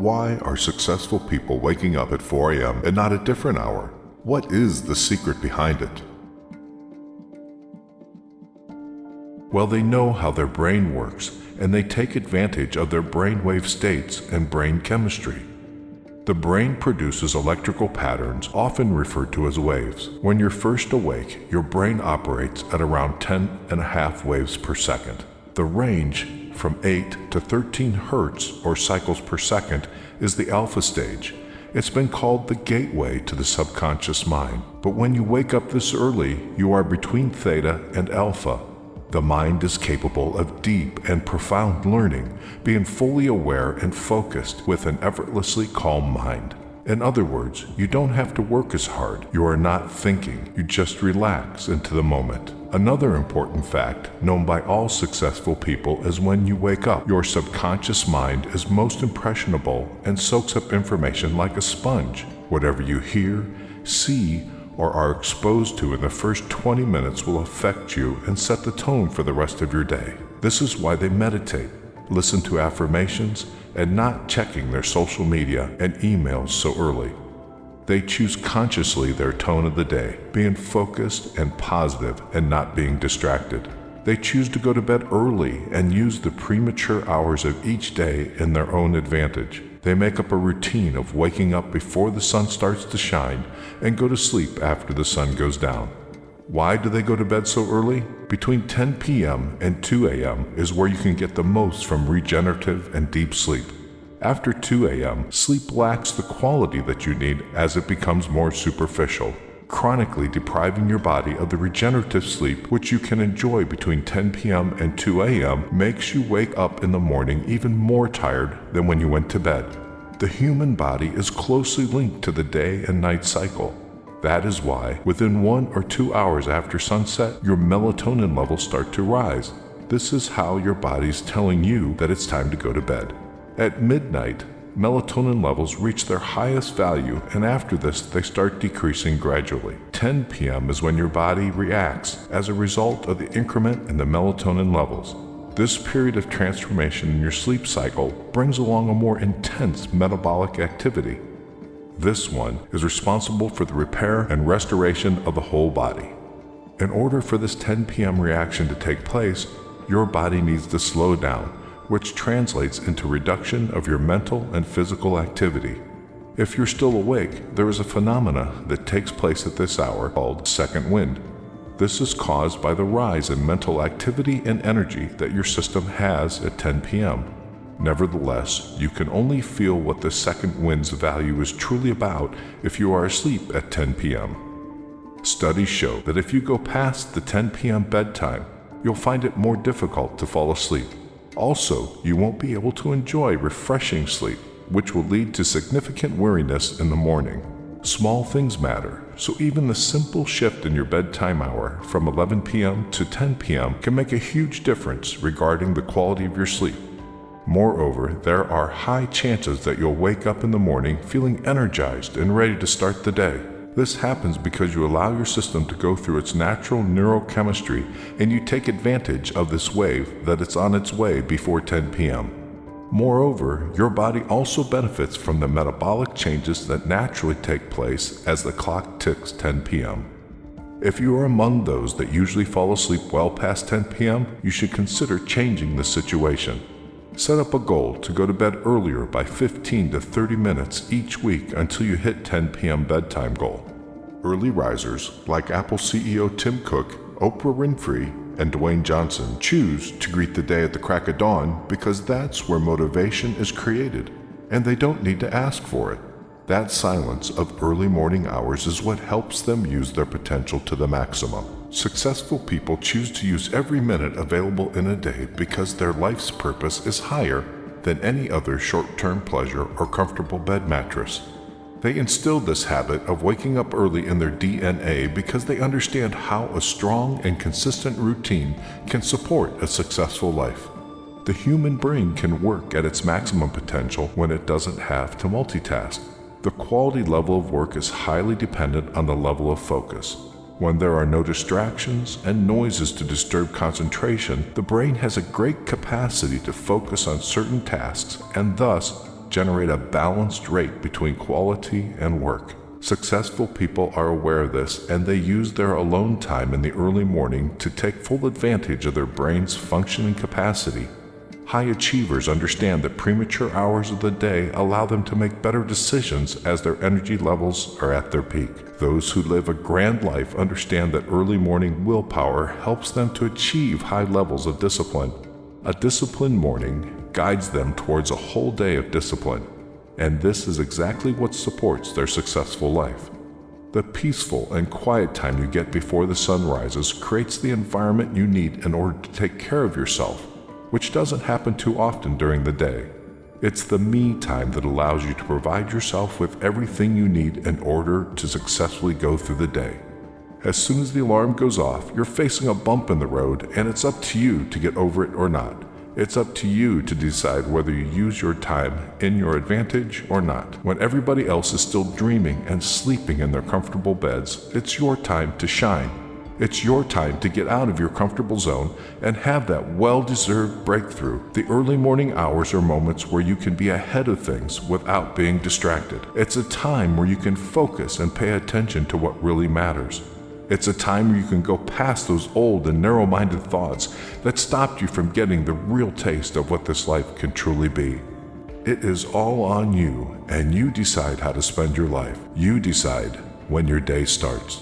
Why are successful people waking up at 4 a.m. and not a different hour? What is the secret behind it? Well, they know how their brain works, and they take advantage of their brainwave states and brain chemistry. The brain produces electrical patterns, often referred to as waves. When you're first awake, your brain operates at around 10.5 waves per second. The range from 8 to 13 hertz or cycles per second is the alpha stage. It's been called the gateway to the subconscious mind. But when you wake up this early, you are between theta and alpha. The mind is capable of deep and profound learning, being fully aware and focused with an effortlessly calm mind. In other words, you don't have to work as hard. You are not thinking. You just relax into the moment. Another important fact known by all successful people is when you wake up, your subconscious mind is most impressionable and soaks up information like a sponge. Whatever you hear, see, or are exposed to in the first 20 minutes will affect you and set the tone for the rest of your day. This is why they meditate, listen to affirmations, and not checking their social media and emails so early. They choose consciously their tone of the day, being focused and positive and not being distracted. They choose to go to bed early and use the premature hours of each day in their own advantage. They make up a routine of waking up before the sun starts to shine and go to sleep after the sun goes down. Why do they go to bed so early? Between 10 p.m. and 2 a.m. is where you can get the most from regenerative and deep sleep. After 2 a.m., sleep lacks the quality that you need as it becomes more superficial, chronically depriving your body of the regenerative sleep which you can enjoy between 10 p.m. and 2 a.m. makes you wake up in the morning even more tired than when you went to bed. The human body is closely linked to the day and night cycle. That is why, within 1 or 2 hours after sunset, your melatonin levels start to rise. This is how your body's telling you that it's time to go to bed. At midnight, melatonin levels reach their highest value, and after this, they start decreasing gradually. 10 p.m. is when your body reacts as a result of the increment in the melatonin levels. This period of transformation in your sleep cycle brings along a more intense metabolic activity. This one is responsible for the repair and restoration of the whole body. In order for this 10 p.m. reaction to take place, your body needs to slow down, which translates into reduction of your mental and physical activity. If you're still awake, there is a phenomena that takes place at this hour called second wind. This is caused by the rise in mental activity and energy that your system has at 10 p.m. Nevertheless, you can only feel what the second wind's value is truly about if you are asleep at 10 p.m. Studies show that if you go past the 10 p.m. bedtime, you'll find it more difficult to fall asleep. Also, you won't be able to enjoy refreshing sleep, which will lead to significant weariness in the morning. Small things matter, so even the simple shift in your bedtime hour from 11 p.m. to 10 p.m. can make a huge difference regarding the quality of your sleep. Moreover, there are high chances that you'll wake up in the morning feeling energized and ready to start the day. This happens because you allow your system to go through its natural neurochemistry and you take advantage of this wave that it's on its way before 10 p.m. Moreover, your body also benefits from the metabolic changes that naturally take place as the clock ticks 10 p.m. If you are among those that usually fall asleep well past 10 p.m., you should consider changing the situation. Set up a goal to go to bed earlier by 15 to 30 minutes each week until you hit 10 p.m. bedtime goal. Early risers like Apple CEO Tim Cook, Oprah Winfrey, and Dwayne Johnson choose to greet the day at the crack of dawn because that's where motivation is created, and they don't need to ask for it. That silence of early morning hours is what helps them use their potential to the maximum. Successful people choose to use every minute available in a day because their life's purpose is higher than any other short-term pleasure or comfortable bed mattress. They instill this habit of waking up early in their DNA because they understand how a strong and consistent routine can support a successful life. The human brain can work at its maximum potential when it doesn't have to multitask. The quality level of work is highly dependent on the level of focus. When there are no distractions and noises to disturb concentration, the brain has a great capacity to focus on certain tasks and thus generate a balanced rate between quality and work. Successful people are aware of this, and they use their alone time in the early morning to take full advantage of their brain's functioning capacity. High achievers understand that premature hours of the day allow them to make better decisions as their energy levels are at their peak. Those who live a grand life understand that early morning willpower helps them to achieve high levels of discipline. A disciplined morning guides them towards a whole day of discipline, and this is exactly what supports their successful life. The peaceful and quiet time you get before the sun rises creates the environment you need in order to take care of yourself, which doesn't happen too often during the day. It's the me time that allows you to provide yourself with everything you need in order to successfully go through the day. As soon as the alarm goes off, you're facing a bump in the road, and it's up to you to get over it or not. It's up to you to decide whether you use your time in your advantage or not. When everybody else is still dreaming and sleeping in their comfortable beds, it's your time to shine. It's your time to get out of your comfortable zone and have that well-deserved breakthrough. The early morning hours are moments where you can be ahead of things without being distracted. It's a time where you can focus and pay attention to what really matters. It's a time where you can go past those old and narrow-minded thoughts that stopped you from getting the real taste of what this life can truly be. It is all on you, and you decide how to spend your life. You decide when your day starts.